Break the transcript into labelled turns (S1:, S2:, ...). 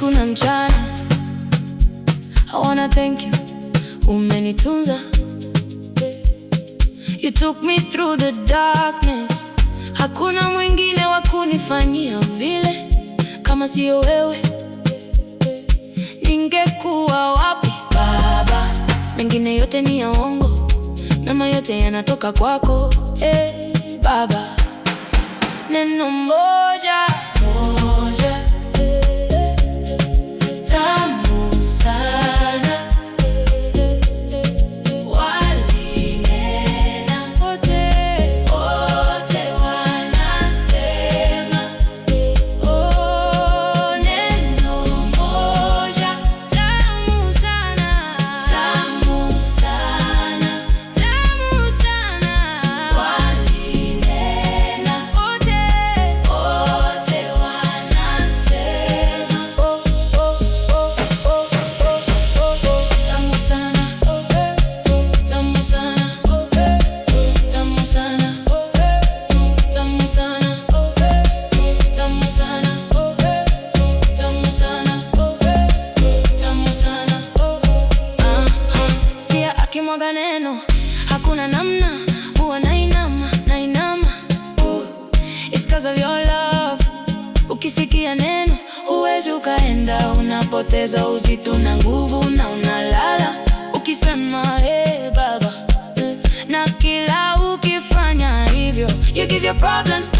S1: usiku na mchana. I wanna thank you, umenitunza. You took me through the darkness. Hakuna mwingine wa kunifanyia vile. Kama sio wewe, ningekuwa wapi Baba? Mengine yote ni ya uongo, mema yote yanatoka kwako. Baba, neno moja moja, tamu sana. Walinena wote, wote wanasema, oh, neno moja, tamu sana, tamu sana, tamu sana. Walinena wote, wote wanasema, oh, oh, oh, oh, oh, oh, oh, tamu sana, tamu sana, tamu sana, tamu sana, tamu sana, tamu sana, tamu sana. Sia akimwaga neno, hakuna namna, huwa nainama, nainama. It's 'cause of your love. Ukisikia neno, huwezi ukaenda, unapoteza uzito na nguvu na unalala ukisema Baba. Na kila ukifanya hivyo, you give your problems